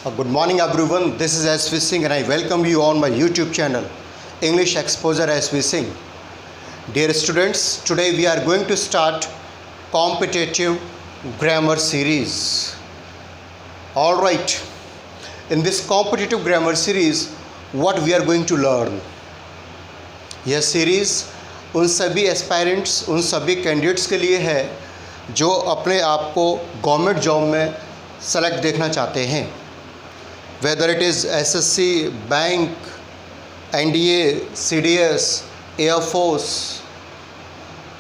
Good morning everyone, this is SV Singh and I welcome you on my YouTube channel English Exposure SV Singh. Dear students, today we are going to start competitive grammar series. Alright, in this competitive grammar series what we are going to learn? यह series उन सभी aspirants, उन सभी candidates के लिए है जो अपने आप को गवर्नमेंट जॉब में सेलेक्ट देखना चाहते हैं. Whether it is SSC, bank, NDA, CDS, air force,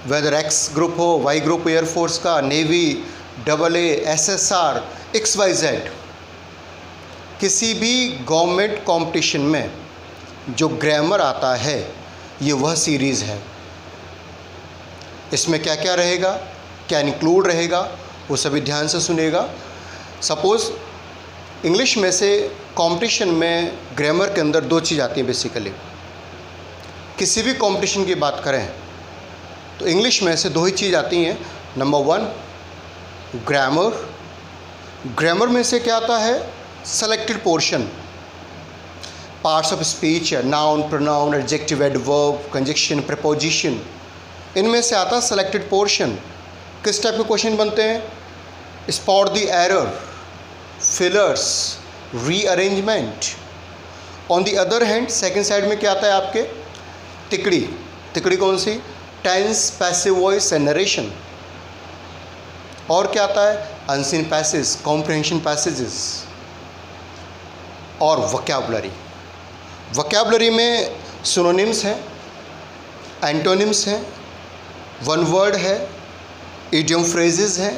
whether X group हो, वाई ग्रुप एयरफोर्स का, navy, double A, SSR, XYZ, किसी भी गवर्नमेंट कंपटीशन में जो ग्रामर आता है ये वह सीरीज़ है. इसमें क्या क्या रहेगा, क्या इंक्लूड रहेगा, वो सभी ध्यान से सुनेगा. सपोज़ इंग्लिश में से कंपटीशन में ग्रामर के अंदर दो चीज़ आती हैं बेसिकली. किसी भी कंपटीशन की बात करें तो इंग्लिश में से दो ही चीज़ आती हैं. Number one, grammar. ग्रामर में से क्या आता है? Selected portion, parts of speech, noun, pronoun, adjective, adverb, conjunction, preposition, इनमें से आता है सेलेक्टेड पोर्शन. किस टाइप के क्वेश्चन बनते हैं? Spot the error, fillers, rearrangement. On the other hand second side में क्या आता है आपके? तिकड़ी. तिकड़ी कौन सी? Tense, passive voice and narration. और क्या आता है? अनसीन पैसेज, कॉम्प्रिहेंशन पैसेजेस और वोकैबुलरी. वोकैबुलरी में सिनोनिम्स हैं, एंटोनिम्स हैं, वन वर्ड है, इडियम फ्रेजेस हैं.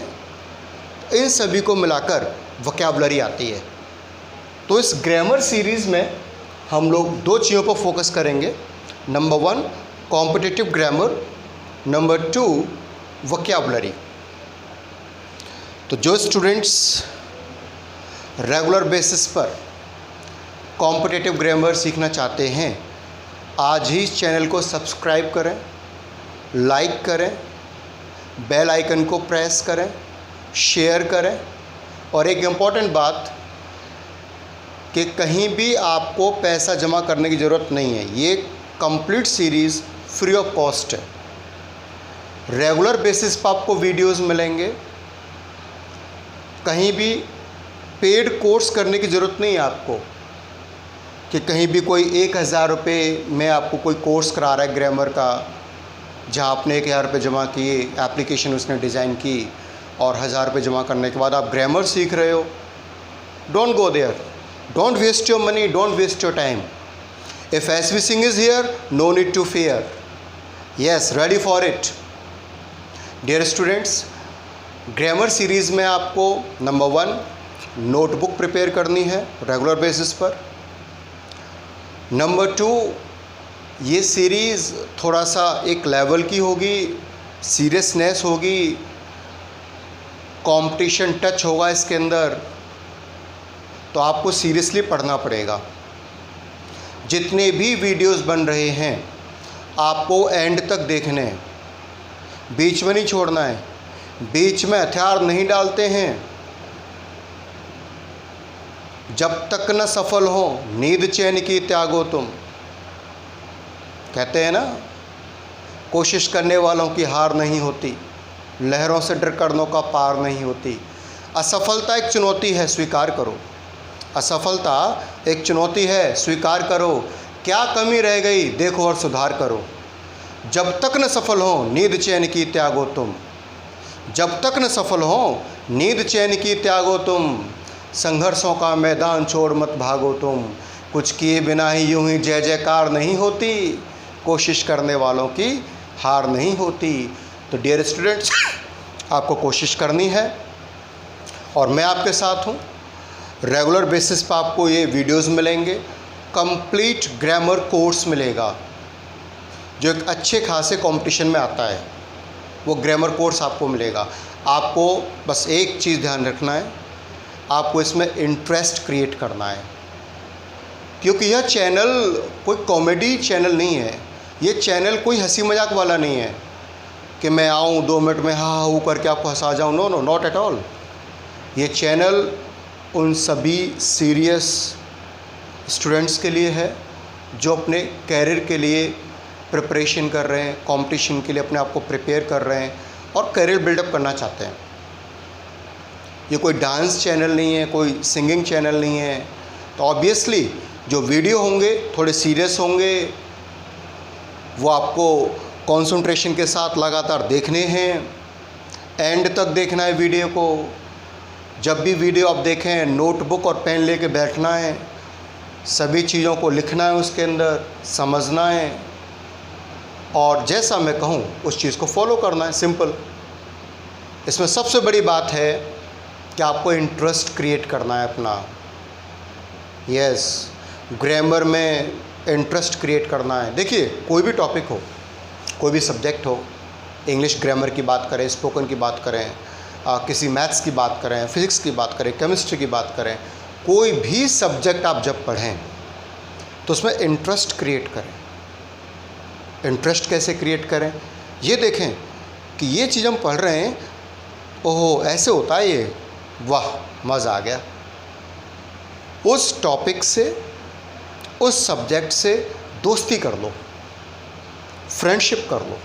इन सभी को मिलाकर वोकैबुलरी आती है. तो इस ग्रामर सीरीज़ में हम लोग दो चीज़ों पर फोकस करेंगे. Number one, competitive grammar. Number two, vocabulary. तो जो स्टूडेंट्स रेगुलर बेसिस पर कॉम्पिटिटिव ग्रामर सीखना चाहते हैं, आज ही इस चैनल को सब्सक्राइब करें, लाइक करें, बेल आइकन को प्रेस करें, शेयर करें. और एक इम्पॉर्टेंट बात कि कहीं भी आपको पैसा जमा करने की ज़रूरत नहीं है. ये complete series free of cost है. रेगुलर बेसिस पर आपको वीडियोस मिलेंगे. कहीं भी पेड कोर्स करने की ज़रूरत नहीं है आपको कि कहीं भी कोई 1000 रुपये में आपको कोई कोर्स करा रहा है ग्रामर का, जहाँ आपने 1000 रुपये जमा किए, एप्लीकेशन उसने डिज़ाइन की और 1000 रुपये जमा करने के बाद आप ग्रामर सीख रहे हो. Don't go there. Don't waste your money, don't waste your time. If SV Singh is here, no need to fear. Yes, ready for it. Dear students, grammar series में आपको नंबर वन, नोटबुक प्रिपेयर करनी है regular basis पर. Number two, ये series थोड़ा सा एक level की होगी, सीरियसनेस होगी, कंपटीशन टच होगा इसके अंदर, तो आपको सीरियसली पढ़ना पड़ेगा. जितने भी वीडियोस बन रहे हैं आपको एंड तक देखने हैं, बीच में नहीं छोड़ना है. बीच में हथियार नहीं डालते हैं. जब तक न सफल हो नींद चैन की त्यागो तुम. कहते हैं ना, कोशिश करने वालों की हार नहीं होती, लहरों से डर करनों का पार नहीं होती. असफलता एक चुनौती है, स्वीकार करो. असफलता एक चुनौती है, स्वीकार करो. क्या कमी रह गई देखो और सुधार करो. जब तक न सफल हो नींद चैन की त्यागो तुम. जब तक न सफल हो नींद चैन की त्यागो तुम. संघर्षों का मैदान छोड़ मत भागो तुम. कुछ किए बिना ही यूं ही जय जयकार नहीं होती, कोशिश करने वालों की हार नहीं होती. तो डियर स्टूडेंट्स, आपको कोशिश करनी है और मैं आपके साथ हूँ. रेगुलर बेसिस पर आपको ये वीडियोस मिलेंगे. कंप्लीट ग्रामर कोर्स मिलेगा जो एक अच्छे खासे कंपटीशन में आता है. वो ग्रामर कोर्स आपको मिलेगा. आपको बस एक चीज़ ध्यान रखना है, आपको इसमें इंटरेस्ट क्रिएट करना है. क्योंकि यह चैनल कोई कॉमेडी चैनल नहीं है. ये चैनल कोई हंसी मजाक वाला नहीं है कि मैं आऊँ 2 मिनट में हाँ हाँ करके आपको हंसा जाऊँ. No no, not at all. ये चैनल उन सभी सीरियस स्टूडेंट्स के लिए है जो अपने कैरियर के लिए प्रिपरेशन कर रहे हैं, कंपटीशन के लिए अपने आप को प्रिपेयर कर रहे हैं और करियर बिल्डअप करना चाहते हैं। ये कोई डांस चैनल नहीं है, कोई सिंगिंग चैनल नहीं है। तो ऑब्वियसली जो वीडियो होंगे थोड़े सीरियस होंगे, वो आपको कंसंट्रेशन के साथ लगातार देखने हैं, एंड तक देखना है वीडियो को। जब भी वीडियो आप देखें नोटबुक और पेन लेके बैठना है, सभी चीज़ों को लिखना है, उसके अंदर समझना है और जैसा मैं कहूँ उस चीज़ को फॉलो करना है। सिंपल। इसमें सबसे बड़ी बात है कि आपको इंटरेस्ट क्रिएट करना है अपना। यस, ग्रामर में इंटरेस्ट क्रिएट करना है। देखिए, कोई भी टॉपिक हो, कोई भी सब्जेक्ट हो, इंग्लिश ग्रामर की बात करें, स्पोकन की बात करें, किसी मैथ्स की बात करें, फिज़िक्स की बात करें, केमिस्ट्री की बात करें, कोई भी सब्जेक्ट आप जब पढ़ें तो उसमें इंटरेस्ट क्रिएट करें। इंटरेस्ट कैसे क्रिएट करें? ये देखें कि ये चीज़ हम पढ़ रहे हैं, ओहो ऐसे होता है ये, वाह मज़ा आ गया। उस टॉपिक से, उस सब्जेक्ट से दोस्ती कर लो, फ्रेंडशिप कर लो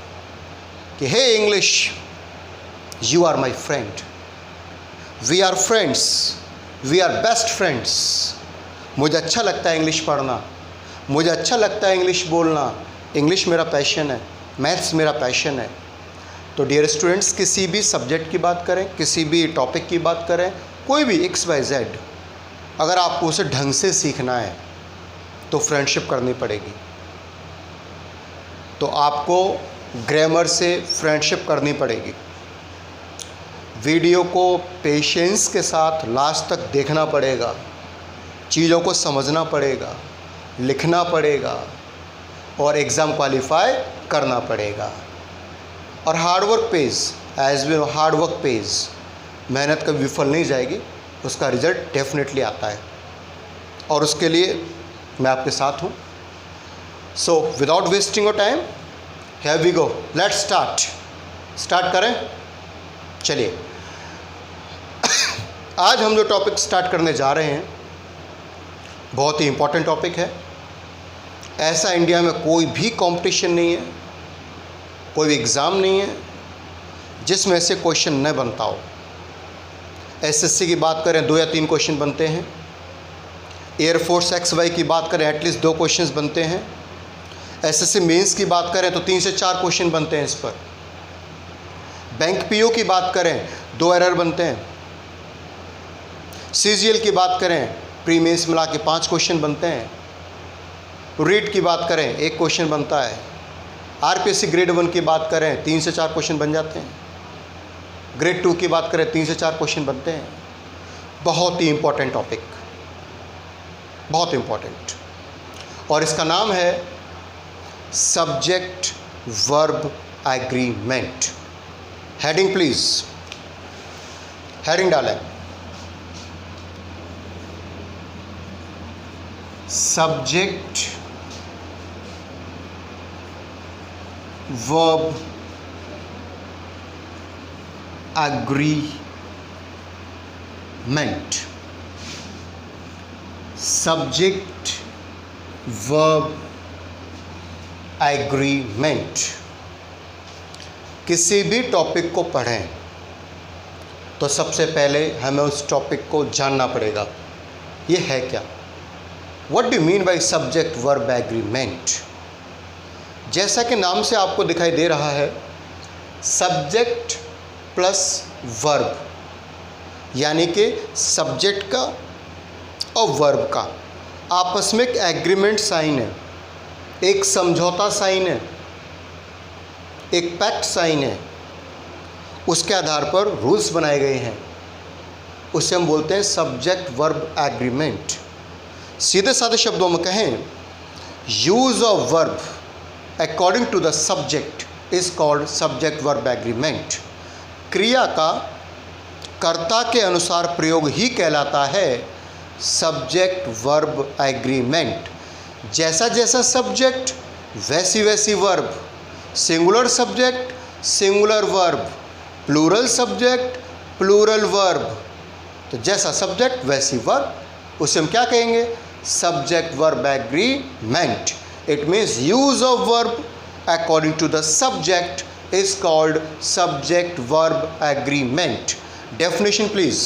कि hey English, you are my friend, we are friends, we are best friends. मुझे अच्छा लगता है इंग्लिश पढ़ना, मुझे अच्छा लगता है इंग्लिश बोलना, इंग्लिश मेरा पैशन है, मैथ्स मेरा पैशन है। तो डियर स्टूडेंट्स, किसी भी सब्जेक्ट की बात करें, किसी भी टॉपिक की बात करें, कोई भी XYZ, अगर आपको उसे ढंग से सीखना है तो फ्रेंडशिप करनी पड़ेगी। तो आपको ग्रामर से फ्रेंडशिप करनी पड़ेगी। वीडियो को पेशेंस के साथ लास्ट तक देखना पड़ेगा, चीज़ों को समझना पड़ेगा, लिखना पड़ेगा और एग्ज़ाम क्वालिफाई करना पड़ेगा। और hard work pays, as we know hard work pays, मेहनत कभी विफल नहीं जाएगी, उसका रिजल्ट डेफिनेटली आता है और उसके लिए मैं आपके साथ हूँ। So without wasting your time, here we go, let's start करें। चलिए, आज हम जो टॉपिक स्टार्ट करने जा रहे हैं बहुत ही इम्पोर्टेंट टॉपिक है। ऐसा इंडिया में कोई भी कंपटीशन नहीं है, कोई भी एग्ज़ाम नहीं है जिसमें से क्वेश्चन न बनता हो। SSC की बात करें 2 या 3 क्वेश्चन बनते हैं, एयरफोर्स XY की बात करें एटलीस्ट 2 क्वेश्चन बनते हैं, SSC मेंस की बात करें तो 3 से 4 क्वेश्चन बनते हैं इस पर, बैंक PO की बात करें 2 एरर बनते हैं, CGL की बात करें प्री मेंस मिला के 5 क्वेश्चन बनते हैं, रीट की बात करें 1 क्वेश्चन बनता है, RPSC ग्रेड 1 की बात करें 3 से 4 क्वेश्चन बन जाते हैं, ग्रेड 2 की बात करें 3 से 4 क्वेश्चन बनते हैं। बहुत ही इम्पोर्टेंट टॉपिक, बहुत इम्पोर्टेंट, और इसका नाम है subject verb agreement. Heading please, heading डालें, subject verb agreement, subject verb agreement. किसी भी टॉपिक को पढ़ें तो सबसे पहले हमें उस टॉपिक को जानना पड़ेगा, ये है क्या। What do mean by subject verb agreement? जैसा कि नाम से आपको दिखाई दे रहा है, सब्जेक्ट प्लस वर्ब, यानी कि सब्जेक्ट का और वर्ब का आपस में एक एग्रीमेंट साइन है, एक समझौता साइन है, एक पैक्ट साइन है। उसके आधार पर रूल्स बनाए गए हैं, उसे हम बोलते हैं सब्जेक्ट वर्ब एग्रीमेंट। सीधे साधे शब्दों में कहें, use of verb according to the subject is called subject verb agreement. क्रिया का कर्ता के अनुसार प्रयोग ही कहलाता है सब्जेक्ट वर्ब एग्रीमेंट। जैसा जैसा सब्जेक्ट वैसी वैसी verb, singular subject singular verb, plural subject plural verb, तो जैसा सब्जेक्ट वैसी वर्ब, उसे हम क्या कहेंगे? Subject verb agreement. It means use of verb according to the subject is called subject verb agreement. Definition please.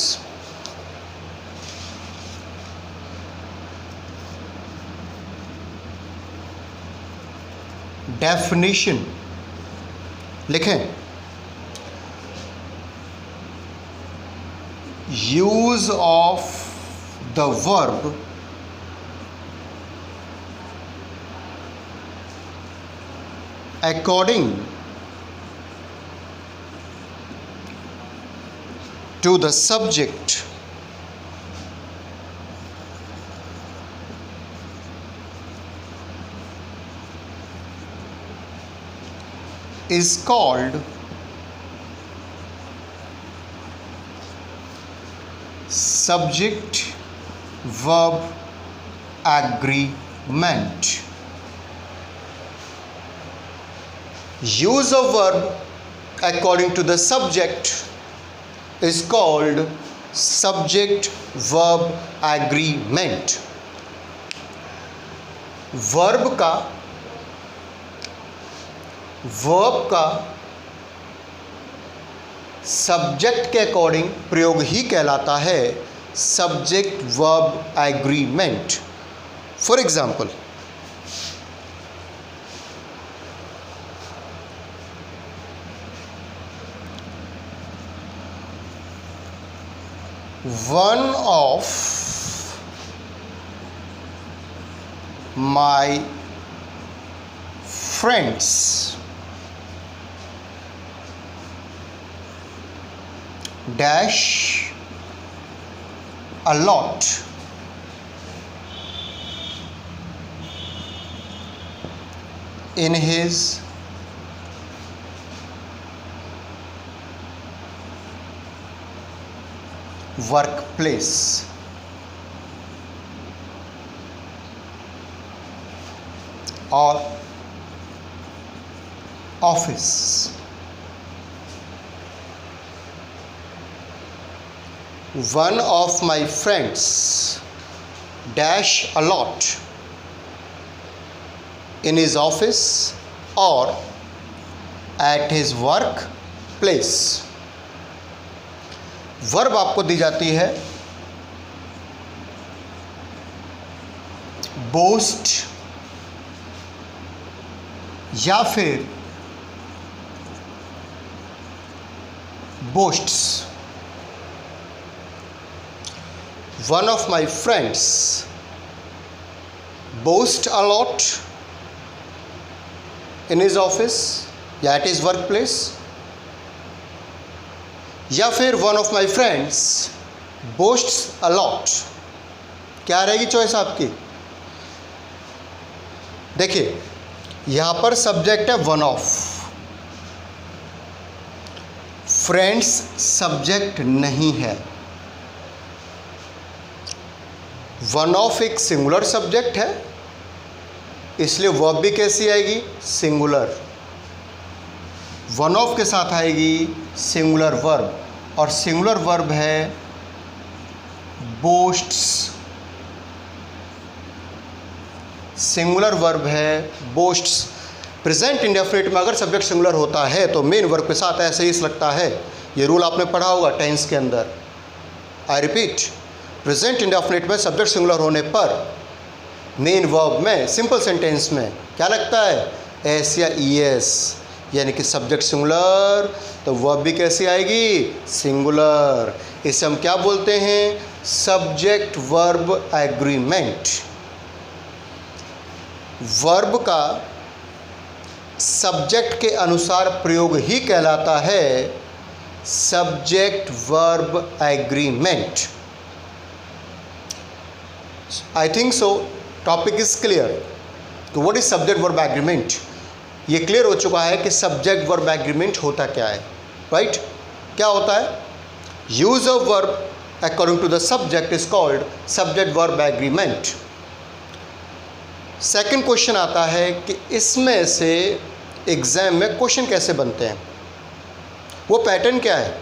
Definition लिखें. Use of the verb according to the subject is called subject verb agreement. Use of verb according to the subject is called subject verb agreement. Verb का subject के according प्रयोग ही कहलाता है subject verb agreement. For example, one of my friends dash a lot in his workplace. Or office. One of my friends dash a lot in his office or at his workplace. Verb आपको दी जाती है boast या फिर बोस्ट्स. One of my friends boast a lot in his office या at his work place, या फिर one of my friends बोस्ट्स a lot. क्या रहेगी चॉइस आपकी? देखिए, यहां पर सब्जेक्ट है वन ऑफ, फ्रेंड्स सब्जेक्ट नहीं है. वन ऑफ एक सिंगुलर सब्जेक्ट है, इसलिए वर्ब भी कैसी आएगी? सिंगुलर. वन ऑफ के साथ आएगी सिंगुलर वर्ब, और सिंगुलर वर्ब है बोस्ट्स. सिंगुलर वर्ब है बोस्ट्स. प्रेजेंट इंडेफिनिट में अगर सब्जेक्ट सिंगुलर होता है तो मेन वर्ब के साथ ऐसे ही लगता है. ये रूल आपने पढ़ा होगा टेंस के अंदर. आई रिपीट, प्रेजेंट इंडेफिनिट में सब्जेक्ट सिंगुलर होने पर मेन वर्ब में सिंपल सेंटेंस में क्या लगता है? एस या ई एस, यानी कि सब्जेक्ट सिंगुलर तो वर्ब भी कैसी आएगी? सिंगुलर. इसे हम क्या बोलते हैं? Subject verb agreement. वर्ब का सब्जेक्ट के अनुसार प्रयोग ही कहलाता है subject verb agreement. I think so topic is clear. तो what is subject verb agreement? ये क्लियर हो चुका है कि सब्जेक्ट वर्ब एग्रीमेंट होता क्या है. राइट? क्या होता है? Use of verb according to the subject is called subject verb agreement. Second question आता है कि इसमें से एग्जाम में क्वेश्चन कैसे बनते हैं, वो पैटर्न क्या है.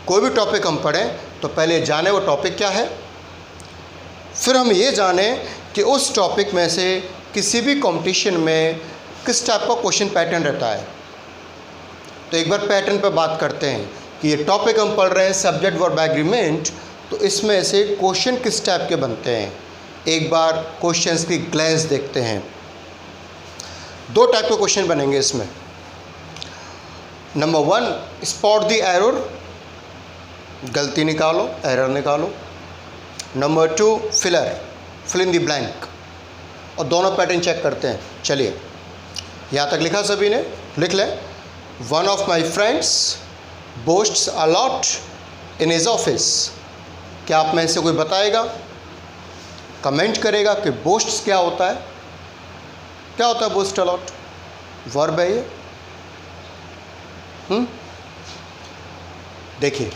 कोई भी टॉपिक हम पढ़ें, तो पहले जाने वो टॉपिक क्या है, फिर हम ये जाने कि उस टॉपिक में से किसी भी कंपटीशन में किस टाइप का क्वेश्चन पैटर्न रहता है। तो एक बार पैटर्न पर बात करते हैं कि ये टॉपिक हम पढ़ रहे हैं सब्जेक्ट वर्ब एग्रीमेंट, तो इसमें से क्वेश्चन किस टाइप के बनते हैं। एक बार क्वेश्चंस की ग्लैंस देखते हैं। 2 टाइप के क्वेश्चन बनेंगे इसमें। नंबर 1, स्पॉट द एरर, गलती निकालो, एरर निकालो। Number 2, fill in the blank. और दोनों पैटर्न चेक करते हैं। चलिए, यहाँ तक लिखा सभी ने, लिख लें। One of my friends बोस्ट्स a lot in his office. क्या आप में से कोई बताएगा, कमेंट करेगा कि बोस्ट्स क्या होता है? क्या होता है बोस्ट अ लॉट? वर्ब है ये। देखिए,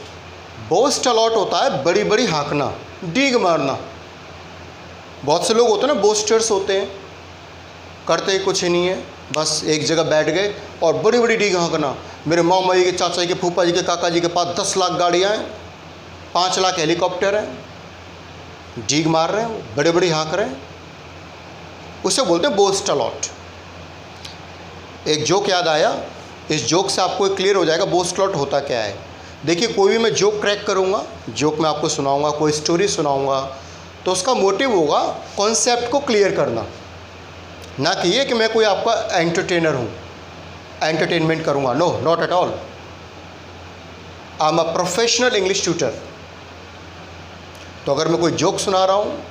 बोस्ट अ लॉट होता है बड़ी बड़ी हाँकना, डीग मारना। बहुत से लोग होते हैं ना, बोस्टर्स होते हैं, करते ही कुछ ही नहीं है, बस एक जगह बैठ गए और बड़ी बड़ी डीग हाँकना। मेरे मामा जी के, चाचा जी के, फूफा जी के, काका जी के पास 10 लाख गाड़ियाँ हैं, 5 लाख हेलीकॉप्टर हैं, डीग मार रहे हैं, वो बड़े बड़े हाँक रहे हैं, उसे बोलते हैं बोस्ट अ लॉट। एक जोक याद आया, इस जोक से आपको क्लियर हो जाएगा बोस्ट लॉट होता क्या है। देखिए, कोई भी मैं जोक क्रैक करूँगा, जोक मैं आपको सुनाऊँगा, कोई स्टोरी सुनाऊँगा, तो उसका मोटिव होगा कॉन्सेप्ट को क्लियर करना, ना कि ये कि मैं कोई आपका एंटरटेनर हूँ, एंटरटेनमेंट करूँगा। No, not at all. I am a professional English tutor. तो अगर मैं कोई जोक सुना रहा हूँ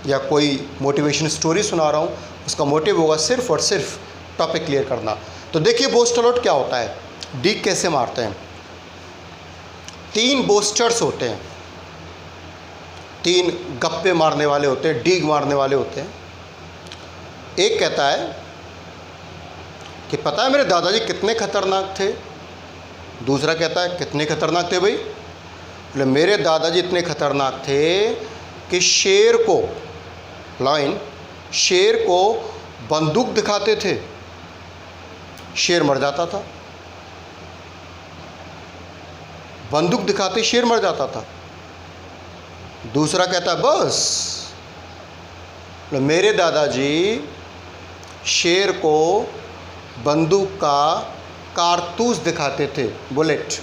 या कोई मोटिवेशन स्टोरी सुना रहा हूँ, उसका मोटिव होगा सिर्फ और सिर्फ टॉपिक क्लियर करना। तो देखिए, बोस्ट अ लॉट क्या होता है, डीग कैसे मारते हैं। 3 बोस्टर्स होते हैं, 3 गप्पे मारने वाले होते हैं, डीग मारने वाले होते हैं। एक कहता है कि पता है मेरे दादाजी कितने खतरनाक थे। दूसरा कहता है कितने खतरनाक थे भाई? बोले मेरे दादाजी इतने खतरनाक थे कि शेर को, लाइन, शेर को बंदूक दिखाते थे, शेर मर जाता था। बंदूक दिखाते शेर मर जाता था। दूसरा कहता है बस, मेरे दादाजी शेर को बंदूक का कारतूस दिखाते थे, बुलेट,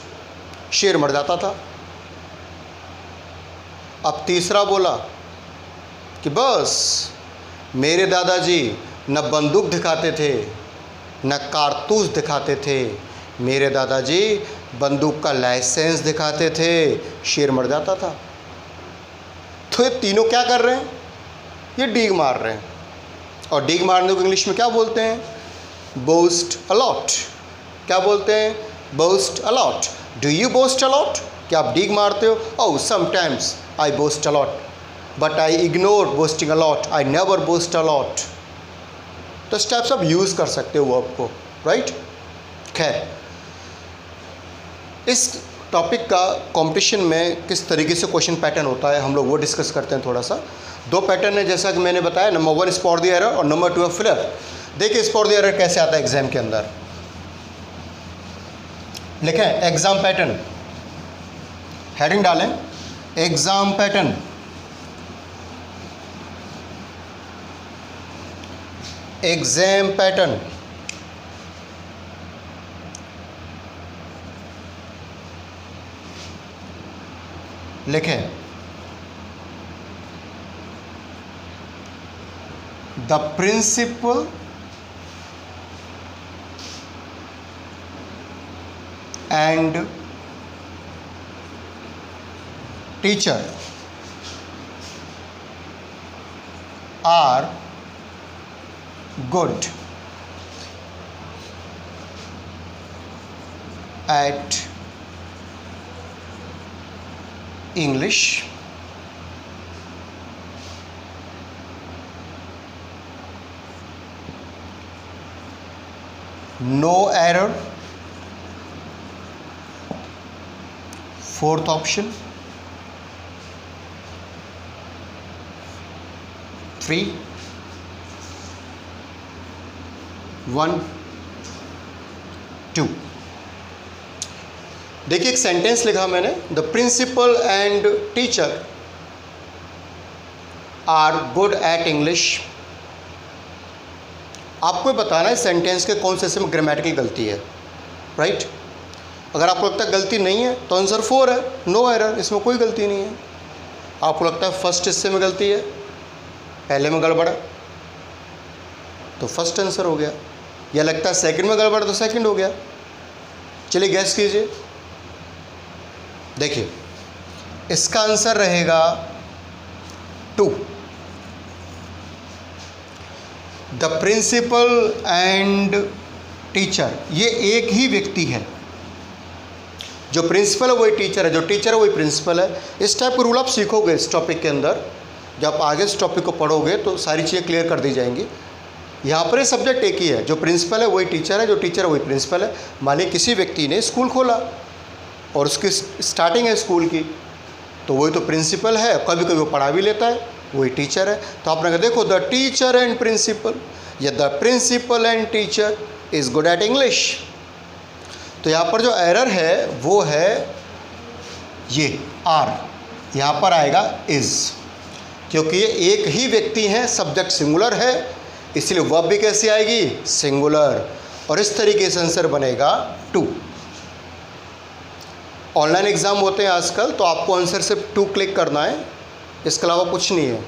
शेर मर जाता था। अब तीसरा बोला कि बस मेरे दादाजी न बंदूक दिखाते थे न कारतूस दिखाते थे, मेरे दादाजी बंदूक का लाइसेंस दिखाते थे, शेर मर जाता था। तो ये तीनों क्या कर रहे हैं? ये डीग मार रहे हैं। और डीग मारने को इंग्लिश में क्या बोलते हैं? Boast a lot. क्या बोलते हैं? Boast a lot. Do you boast a lot? क्या आप डीग मारते हो? Oh, sometimes I boast a lot, but I ignore boasting a lot, I never boast a lot. तो इस टाइप से आप यूज़ कर सकते हो वर्ब को, राइट। खैर, इस टॉपिक का कंपटीशन में किस तरीके से क्वेश्चन पैटर्न होता है हम लोग वो डिस्कस करते हैं थोड़ा सा। 2 पैटर्न है जैसा कि मैंने बताया, नंबर 1 स्पॉट द एरर और नंबर 2 फिलर। देखिए स्पॉट द एरर कैसे आता है एग्जाम के अंदर। लिखें एग्जाम पैटर्न, हेडिंग डालें एग्जाम पैटर्न। एग्जाम पैटर्न, लिखें the principal and teacher are good at English. No error. 4th option. 3, 1, 2। देखिए एक सेंटेंस लिखा मैंने, the principal and teacher are good at English. आपको बताना है सेंटेंस के कौन से हिस्से में ग्रामेटिकल गलती है, राइट। अगर आपको लगता है गलती नहीं है तो आंसर 4 है, नो एरर, इसमें कोई गलती नहीं है। आपको लगता है फर्स्ट हिस्से में गलती है, पहले में गड़बड़ है, तो फर्स्ट आंसर हो गया। या लगता है सेकंड में गड़बड़, तो सेकंड हो गया। चलिए गैस कीजिए। देखिए इसका आंसर रहेगा 2। द प्रिंसिपल एंड टीचर, ये एक ही व्यक्ति है। जो प्रिंसिपल है वही टीचर है, जो टीचर है वही प्रिंसिपल है। इस टाइप के रूल आप सीखोगे इस टॉपिक के अंदर। जब आप आगे इस टॉपिक को पढ़ोगे तो सारी चीज़ें क्लियर कर दी जाएंगी। यहाँ पर सब्जेक्ट एक ही है, जो प्रिंसिपल है वही टीचर है, जो टीचर है वही प्रिंसिपल है। मानिए किसी व्यक्ति ने स्कूल खोला और उसकी स्टार्टिंग है स्कूल की, तो वही तो प्रिंसिपल है। कभी कभी वो पढ़ा भी लेता है, वही टीचर है। तो आपने कहा देखो द टीचर एंड प्रिंसिपल, या the principal and teacher is good at English. तो यहाँ पर जो एरर है वो है ये आर, यहाँ पर आएगा इज़, क्योंकि ये एक ही व्यक्ति है, सब्जेक्ट सिंगुलर है, इसलिए वर्ब भी कैसी आएगी, सिंगुलर। और इस तरीके से आंसर बनेगा 2। ऑनलाइन एग्ज़ाम होते हैं आजकल, तो आपको आंसर सिर्फ 2 क्लिक करना है, इसके अलावा कुछ नहीं है।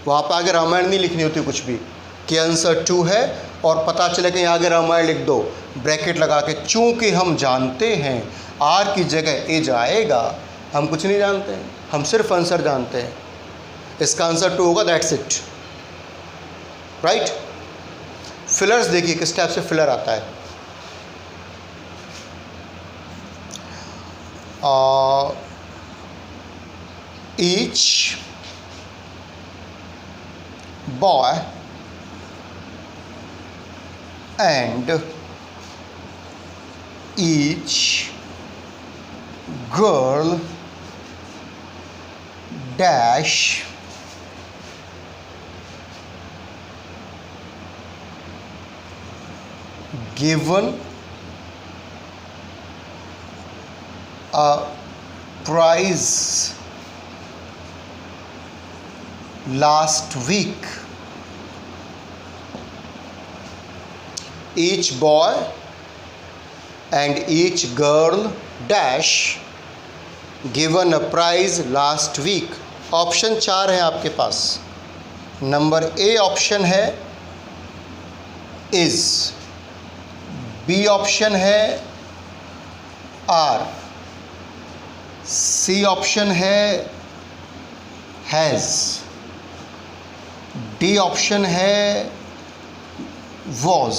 वहाँ पर आगे रामायण नहीं लिखनी होती कुछ भी, कि आंसर 2 है और पता चले कि आगे रामायण लिख दो ब्रैकेट लगा के। चूँकि हम जानते हैं आर की जगह ए जाएगा, हम कुछ नहीं जानते हैं, हम सिर्फ आंसर जानते हैं। इसका आंसर 2 होगा, दैट्स इट, राइट। फिलर्स देखिए किस टाइप से फिलर आता है। each boy and each girl dash given a prize last week. Each boy and each girl dash given a prize last week. Option 4 है आपके पास। नंबर ए ऑप्शन है is, B option है are, C option है has, D option है was.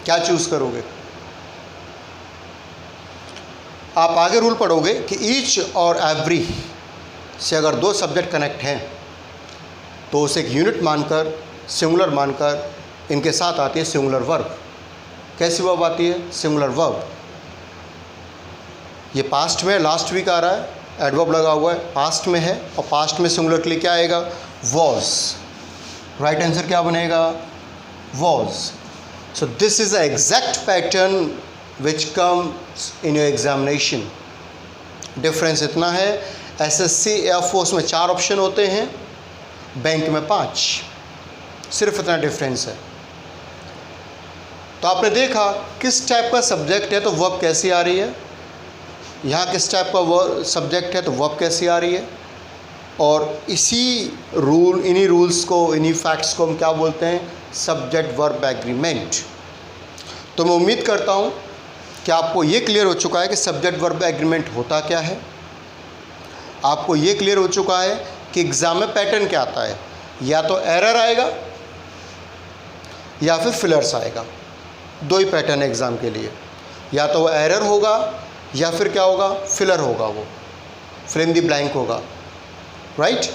क्या choose करोगे? आप आगे रूल पढ़ोगे कि ईच और एवरी से अगर 2 सब्जेक्ट कनेक्ट हैं तो उसे एक यूनिट मानकर, सिंगुलर मानकर इनके साथ आती है सिंगुलर वर्ब। कैसी वर्ब आती है? Singular verb. ये पास्ट में, लास्ट वीक आ रहा है, एडवर्ब लगा हुआ है, पास्ट में है, और पास्ट में सिंगुलर के लिए क्या आएगा? वॉज। राइट आंसर क्या बनेगा? Was. So this is the exact pattern which comes in your examination. Difference इतना है, एसएससी एयरफोर्स में 4 ऑप्शन होते हैं, बैंक में 5, सिर्फ इतना डिफरेंस है। तो आपने देखा किस टाइप का सब्जेक्ट है तो वर्ब कैसी आ रही है, यहाँ किस टाइप का सब्जेक्ट है तो वर्ब कैसी आ रही है। और इसी रूल, इन्हीं रूल्स को, इन्हीं फैक्ट्स को हम क्या बोलते हैं? Subject verb agreement. तो मैं उम्मीद करता हूँ कि आपको ये क्लियर हो चुका है कि सब्जेक्ट वर्ब एग्रीमेंट होता क्या है। आपको ये क्लियर हो चुका है कि एग्ज़ाम में पैटर्न क्या आता है, या तो एरर आएगा या फिर फिलर्स आएगा। 2 ही पैटर्न है एग्ज़ाम के लिए, या तो वो एरर होगा या फिर क्या होगा? फिलर होगा, वो फिल इन द ब्लैंक होगा, राइट।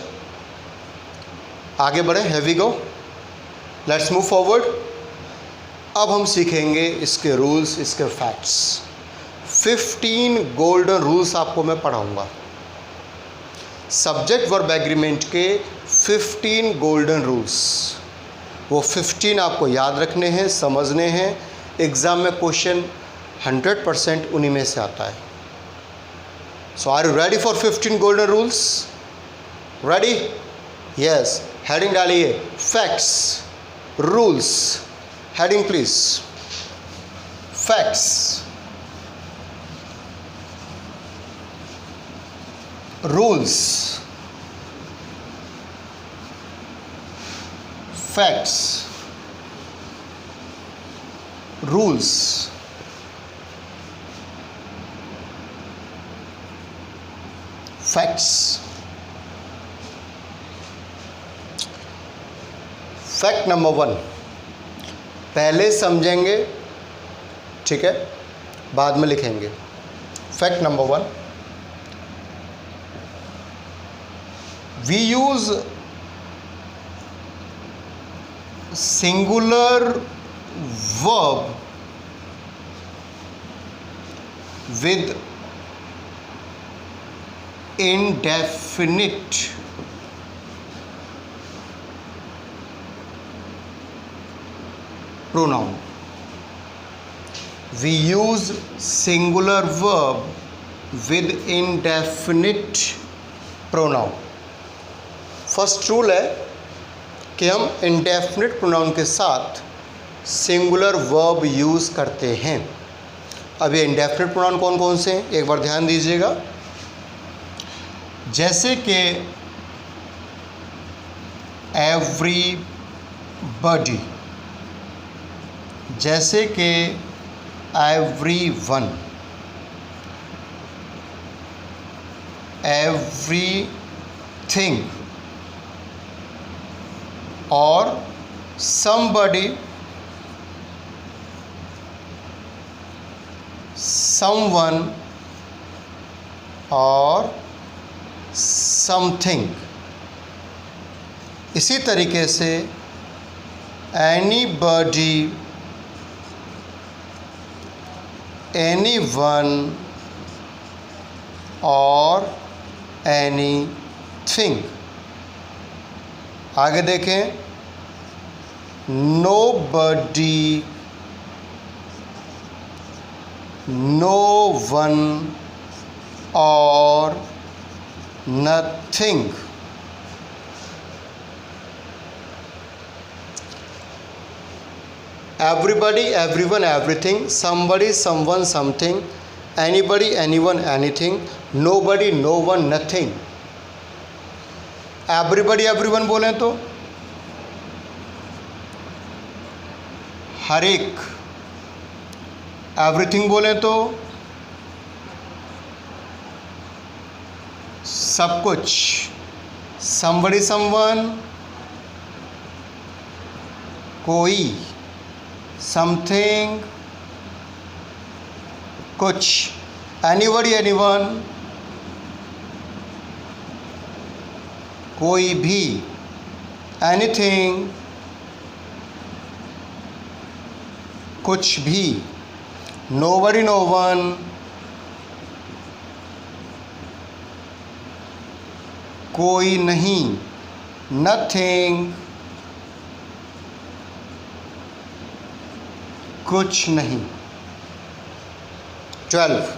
आगे बढ़े, have we go, let's move forward. अब हम सीखेंगे इसके रूल्स, इसके फैक्ट्स। 15 गोल्डन रूल्स आपको मैं पढ़ाऊंगा। सब्जेक्ट वर्ब एग्रीमेंट के 15 गोल्डन रूल्स। वो 15 आपको याद रखने हैं, समझने हैं। एग्ज़ाम में क्वेश्चन 100% उन्हीं में से आता है। So are you ready for 15 golden rules? Ready? Yes. Heading डालिए, facts, rules. Heading please, facts, rules, facts, rules, facts. Fact number 1 पहले समझेंगे, ठीक है, बाद में लिखेंगे। Fact number 1, we use singular verb with indefinite pronoun. We use singular verb with indefinite pronoun. First rule है कि हम indefinite pronoun के साथ singular verb यूज़ करते हैं। अब ये indefinite pronoun कौन कौन से हैं, एक बार ध्यान दीजिएगा। जैसे कि everybody, जैसे कि everyone, everything और somebody, someone और समथिंग। इसी तरीके से एनीबॉडी, एनीवन और एनीथिंग। आगे देखें, नोबडी, नो वन और nothing। everybody, everyone, everything, somebody, someone, something, anybody, anyone, anything, nobody, no one, nothing। everybody, everyone बोलें तो हर एक, everything बोलें तो सब कुछ, somebody, someone कोई, something कुछ, anybody, anyone कोई भी, anything कुछ भी, nobody, no one कोई नहीं, nothing कुछ नहीं। 12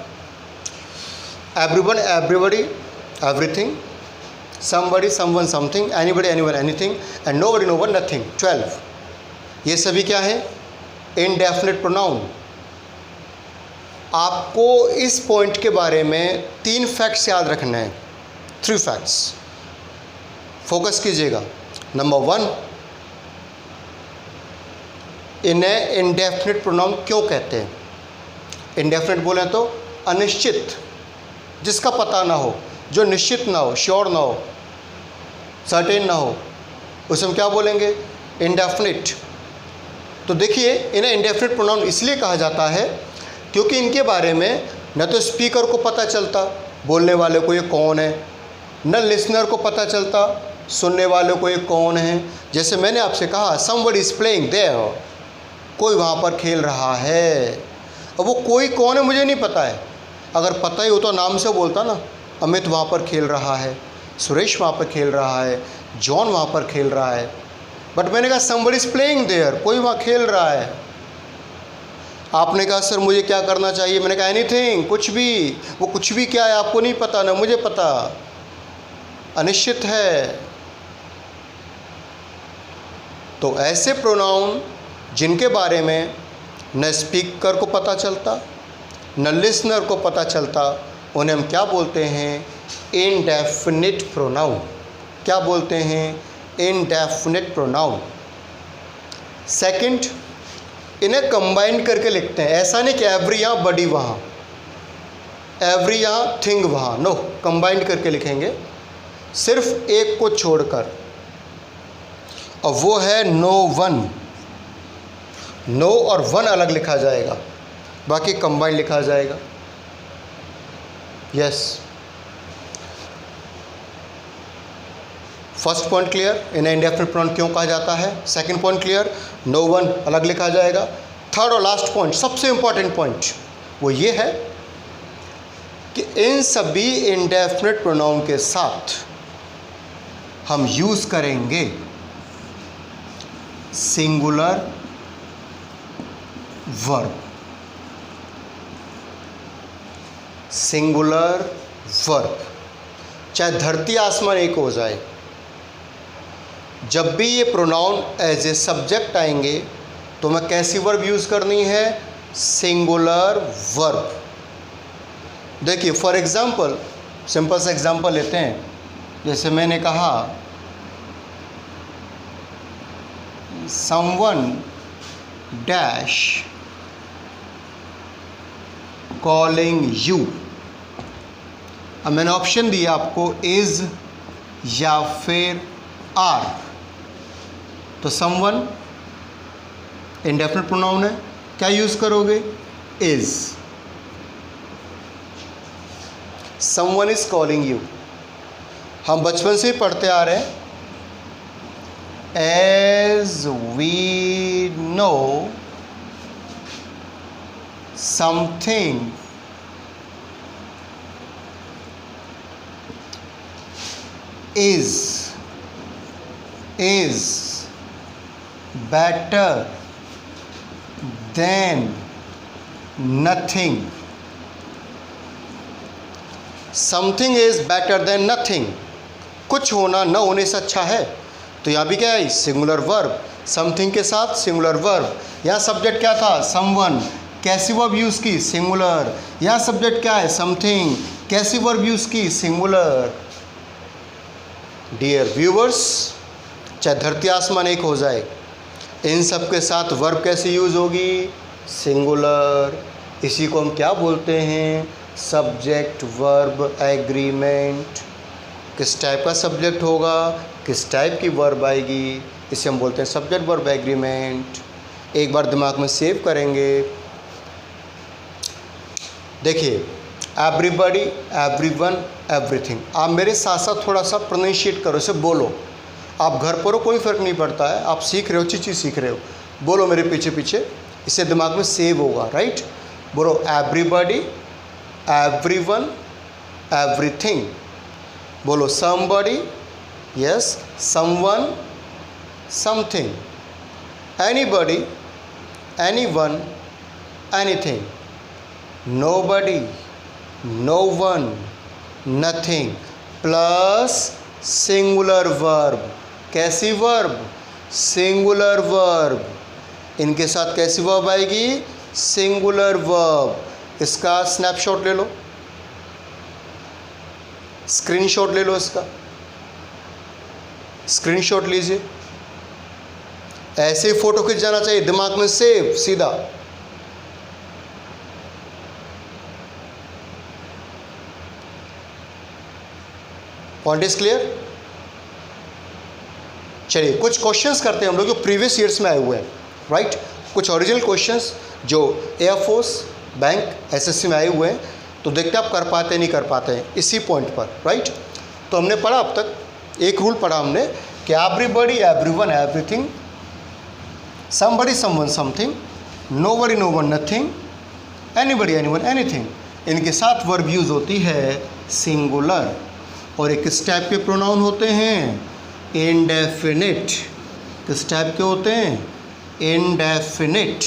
everyone, everybody, everything, somebody, someone, something, anybody, anyone, anything and nobody, no one, nothing। 12 ये सभी क्या है, indefinite pronoun। आपको इस पॉइंट के बारे में 3 फैक्ट्स याद रखना है, 3 फैक्ट्स, फोकस कीजिएगा। नंबर 1, इन्हें इंडेफिनिट प्रोनाउन क्यों कहते हैं? इंडेफिनिट बोलें तो अनिश्चित, जिसका पता ना हो, जो निश्चित ना हो, श्योर ना हो, सर्टेन ना हो, उसे हम क्या बोलेंगे? इंडेफिनिट। तो देखिए, इन्हें इंडेफिनिट प्रोनाउन इसलिए कहा जाता है क्योंकि इनके बारे में न तो स्पीकर को पता चलता बोलने वाले को ये कौन है, न लिसनर को पता चलता सुनने वाले को ये कौन है। जैसे मैंने आपसे कहा, समबडी इज़ प्लेइंग देयर, कोई वहाँ पर खेल रहा है। अब वो कोई कौन है मुझे नहीं पता है, अगर पता ही हो तो नाम से बोलता ना, अमित वहाँ पर खेल रहा है, सुरेश वहाँ पर खेल रहा है, जॉन वहाँ पर खेल रहा है। बट मैंने कहा somebody is playing there, कोई वहाँ खेल रहा है। आपने कहा सर मुझे क्या करना चाहिए? मैंने कहा एनीथिंग, कुछ भी। वो कुछ भी क्या है आपको नहीं पता, ना मुझे पता, अनिश्चित है। तो ऐसे प्रोनाउन जिनके बारे में न स्पीकर को पता चलता न लिसनर को पता चलता, उन्हें हम क्या बोलते हैं? Indefinite pronoun. क्या बोलते हैं? Indefinite pronoun. सेकंड, इन्हें कंबाइन करके लिखते हैं। ऐसा नहीं कि एवरी यहाँ बडी वहाँ, एवरी यहाँ थिंग वहाँ, नो, कंबाइन करके लिखेंगे सिर्फ एक को छोड़कर, और वो है नो वन। नो और वन अलग लिखा जाएगा, बाकी कंबाइन लिखा जाएगा। यस, फर्स्ट पॉइंट क्लियर, इन्हें इंडेफिनिट प्रोनाउन क्यों कहा जाता है। Second point clear, no one अलग लिखा जाएगा। थर्ड और लास्ट पॉइंट, सबसे इंपॉर्टेंट पॉइंट, वो ये है कि इन सभी इंडेफिनिट प्रोनाउन के साथ हम यूज़ करेंगे सिंगुलर वर्ब। सिंगुलर वर्ब, चाहे धरती आसमान एक हो जाए, जब भी ये प्रोनाउन एज ए सब्जेक्ट आएंगे तो मैं कैसी वर्ब यूज़ करनी है? Singular verb. देखिए फॉर एग्जांपल, सिंपल सा एग्जांपल लेते हैं। जैसे मैंने कहा समवन डैश कॉलिंग यू। अब मैंने ऑप्शन दिया आपको, इज या फिर आर। तो समवन इंडेफिनिट प्रोनाउन है, क्या यूज़ करोगे? Is. Someone is calling you. हम बचपन से ही पढ़ते आ रहे हैं, as we know something is better than nothing. Something is better than nothing. कुछ होना न होने से अच्छा है। तो यहाँ भी क्या है? Singular verb. समथिंग के साथ सिंगुलर वर्ब। यहाँ सब्जेक्ट क्या था? समवन। कैसी वर्ब यूज़ की? सिंगुलर। यहाँ सब्जेक्ट क्या है? समथिंग। कैसी वर्ब यूज़ की? सिंगुलर। डियर व्यूवर्स, चाहे धरती आसमान एक हो जाए, इन सब के साथ वर्ब कैसे यूज़ होगी? सिंगुलर। इसी को हम क्या बोलते हैं? Subject verb agreement. किस टाइप का सब्जेक्ट होगा, किस टाइप की वर्ब आएगी, इसे हम बोलते हैं सब्जेक्ट वर्ब एग्रीमेंट। एक बार दिमाग में सेव करेंगे। देखिए, एवरीबडी, एवरीवन, एवरीथिंग। आप मेरे साथ साथ थोड़ा सा प्रोनाउंशिएट करो, इसे बोलो। आप घर पर हो, कोई फ़र्क नहीं पड़ता है, आप सीख रहे हो, अच्छी चीज़ सीख रहे हो, बोलो मेरे पीछे पीछे, इससे दिमाग में सेव होगा। राइट, बोलो एवरीबडी, एवरीवन, एवरीथिंग। बोलो somebody, yes, someone, something, anybody, anyone, anything, nobody, no one, nothing, plus singular verb. कैसी वर्ब? Singular verb. इनके साथ कैसी वर्ब आएगी? Singular verb. इसका स्नैपशॉट ले लो, स्क्रीनशॉट ले लो, इसका स्क्रीनशॉट लीजिए। ऐसे ही फ़ोटो खिंच जाना चाहिए, दिमाग में सेव सीधा। Point is clear? चलिए कुछ क्वेश्चंस करते हैं हम लोग जो प्रीवियस ईयर्स में आए हुए हैं। राइट, कुछ ओरिजिनल क्वेश्चंस जो एयरफोर्स, बैंक, एसएससी में आए हुए हैं, तो देखते हैं आप कर पाते नहीं कर पाते हैं इसी पॉइंट पर। राइट, तो हमने पढ़ा अब तक एक रूल पढ़ा हमने कि everybody, everyone, everything, somebody, someone, something, nobody, no one, nothing, anybody, anyone, anything. इनके साथ वर्ब यूज़ होती है सिंगुलर। और एक किस टाइप के प्रोनाउन होते हैं? इंडेफिनिट। किस टाइप के होते हैं? इंडेफिनिट,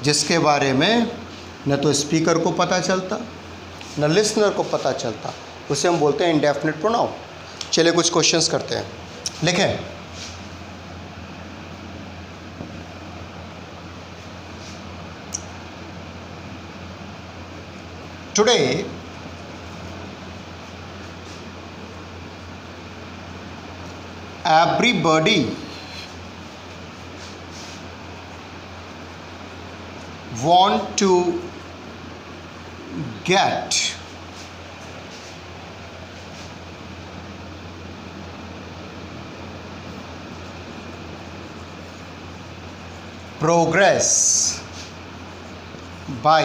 जिसके बारे में न तो स्पीकर को पता चलता न लिसनर को पता चलता, उसे हम बोलते हैं इंडेफिनिट प्रोनाउन। चलिए कुछ क्वेश्चंस करते हैं, लिखें। Today everybody want to get progress by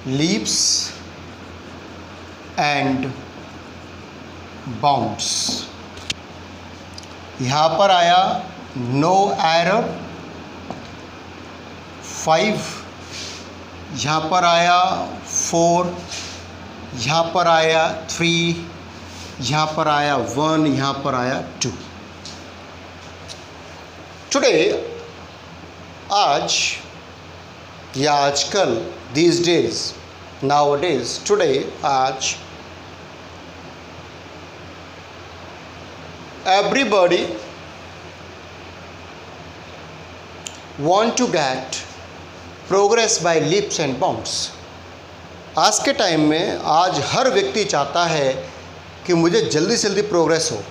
leaps and bounds। यहाँ पर आया नो एरर 5, यहाँ पर आया 4, यहाँ पर आया 3, यहाँ पर आया 1, यहाँ पर आया 2। टुडे, आज या आजकल, these days, nowadays, today, आज, everybody want to get progress by leaps and bounds। आज के टाइम में आज हर व्यक्ति चाहता है कि मुझे जल्दी से जल्दी प्रोग्रेस हो,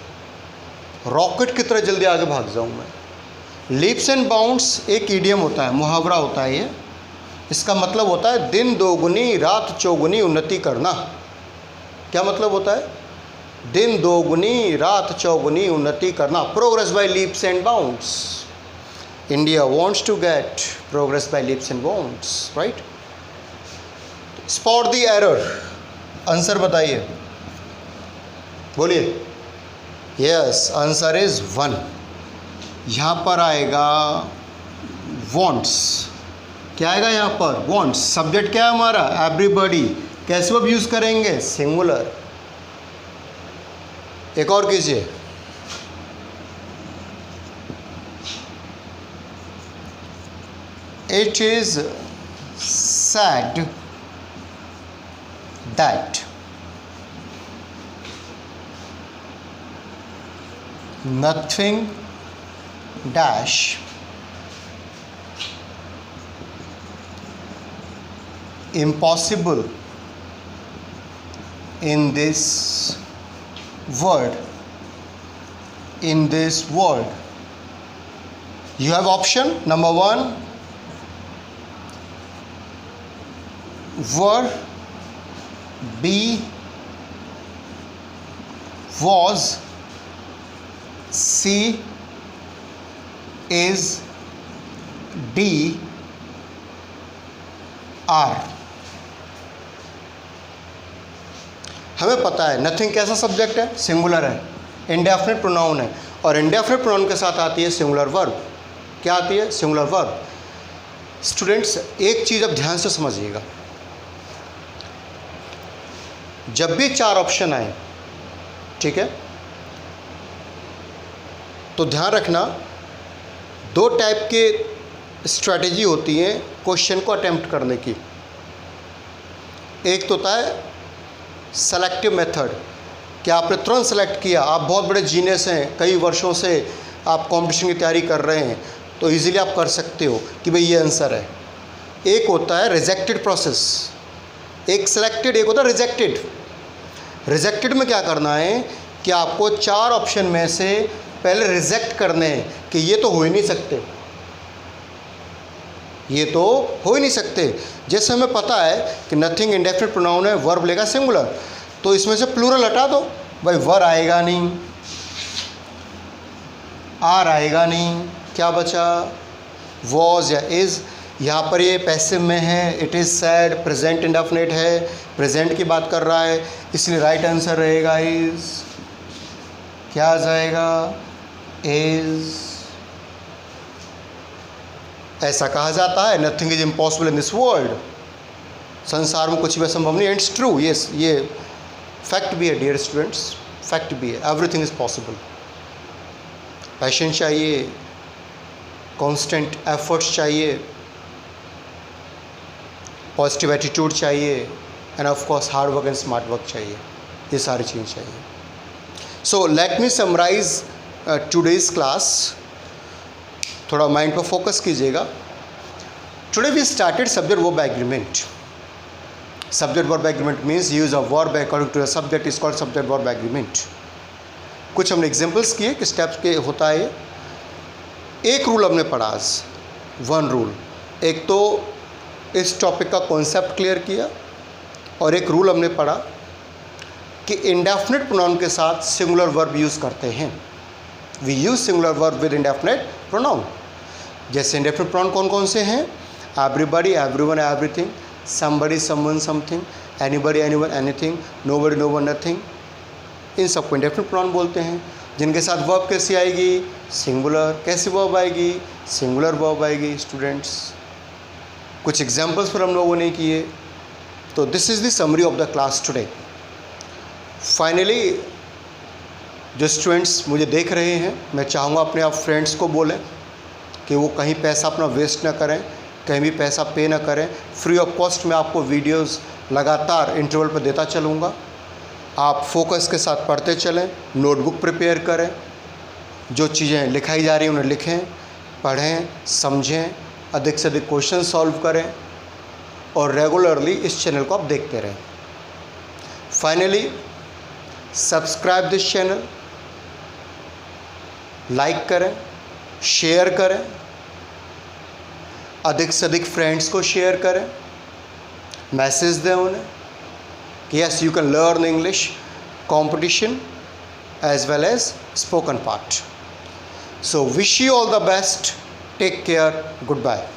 रॉकेट की तरह जल्दी आगे भाग जाऊं मैं। लीप्स एंड बाउंड्स एक इडियम होता है, मुहावरा होता है ये। इसका मतलब होता है दिन दोगुनी रात चौगुनी उन्नति करना। क्या मतलब होता है? दिन दोगुनी रात चौगुनी उन्नति करना, progress by leaps and bounds. India wants to get progress by leaps and bounds, right? Spot the error, answer बताइए, बोलिए। Yes, answer is 1। यहाँ पर आएगा वांट्स। क्या आएगा यहाँ पर? वांट्स। सब्जेक्ट क्या है हमारा? एवरीबॉडी। कैसे वर्ब यूज करेंगे? सिंगुलर। एक और कीजिए। It is sad that nothing dash impossible in this world, you have option number 1, were, be, was, C, is, D, are। हमें पता है नथिंग कैसा सब्जेक्ट है? सिंगुलर है, इंडेफिनिट प्रोनाउन है, और इंडेफिनिट प्रोनाउन के साथ आती है सिंगुलर वर्ब। क्या आती है? Singular verb. स्टूडेंट्स, एक चीज़ अब ध्यान से समझिएगा, जब भी 4 ऑप्शन आए, ठीक है, तो ध्यान रखना 2 टाइप के स्ट्रैटेजी होती है क्वेश्चन को अटेम्प्ट करने की। एक तो होता है सेलेक्टिव मेथड, कि आपने तुरंत सेलेक्ट किया, आप बहुत बड़े जीनियस हैं, कई वर्षों से आप कंपटीशन की तैयारी कर रहे हैं, तो इजीली आप कर सकते हो कि भाई ये आंसर है। एक होता है रिजेक्टेड प्रोसेस, एक सेलेक्टेड, एक होता है रिजेक्टेड। रिजेक्टेड में क्या करना है कि आपको 4 ऑप्शन में से पहले रिजेक्ट करने हैं कि ये तो हो ही नहीं सकते, ये तो हो ही नहीं सकते। जैसे हमें पता है कि नथिंग इंडेफिनिट प्रोनाउन है, वर्ब लेगा सिंगुलर, तो इसमें से प्लूरल हटा दो, भाई वर आएगा नहीं, आर आएगा नहीं, क्या बचा? वॉज या इज़। यहाँ पर ये पैसिव में है, it is sad, present indefinite है, प्रेजेंट की बात कर रहा है, इसलिए राइट आंसर रहेगा इज़। क्या आ जाएगा? इज़। ऐसा कहा जाता है nothing is impossible in this world, संसार में कुछ भी असंभव नहीं। इट्स ट्रू, यस, ये फैक्ट भी है डियर स्टूडेंट्स, फैक्ट भी है, एवरीथिंग इज पॉसिबल। पैशन चाहिए, कांस्टेंट एफर्ट्स चाहिए, पॉजिटिव एटीट्यूड चाहिए, and of course hard work and smart work चाहिए। ये सारी चीज़ चाहिए। So let me summarise today's class. थोड़ा माइंड पर फोकस कीजिएगा। Today we started subject verb agreement. Subject verb agreement means use of verb according to the subject is called subject verb agreement. कुछ हमने एग्जाम्पल्स किए कि steps के होता है। एक रूल हमने पढ़ा आज, वन रूल। एक तो इस टॉपिक का कॉन्सेप्ट क्लियर किया, और एक रूल हमने पढ़ा कि इंडेफिनिट प्रोनाउन के साथ सिंगुलर वर्ब यूज़ करते हैं। We use singular verb with indefinite pronoun. जैसे इंडेफिनिट प्रोनाउन कौन कौन से हैं? Everybody, everyone, everything, somebody, someone, something, anybody, anyone, anything, nobody, no one, nothing. इन सबको इंडेफिनिट प्रोनाउन बोलते हैं। जिनके साथ वर्ब कैसी आएगी? सिंगुलर। कैसी वर्ब आएगी? सिंगुलर वर्ब आएगी। स्टूडेंट्स, कुछ एग्जाम्पल्स पर हम लोगों ने किए। तो this is the summary of the class today. Finally जो स्टूडेंट्स मुझे देख रहे हैं, मैं चाहूँगा अपने आप फ्रेंड्स को बोलें कि वो कहीं पैसा अपना वेस्ट ना करें, कहीं भी पैसा पे ना करें। फ्री ऑफ कॉस्ट मैं आपको वीडियोस लगातार इंटरवल पर देता चलूँगा। आप फोकस के साथ पढ़ते चलें, नोटबुक प्रिपेयर करें, जो चीज़ें लिखाई जा रही हैं उन्हें लिखें, पढ़ें, समझें, अधिक से अधिक क्वेश्चन सॉल्व करें, और रेगुलरली इस चैनल को आप देखते रहें। Finally subscribe this channel, like करें, शेयर करें, अधिक से अधिक फ्रेंड्स को शेयर करें, मैसेज दें उन्हें कि yes you can learn English competition as well as spoken part. So wish you all the best, take care, good bye.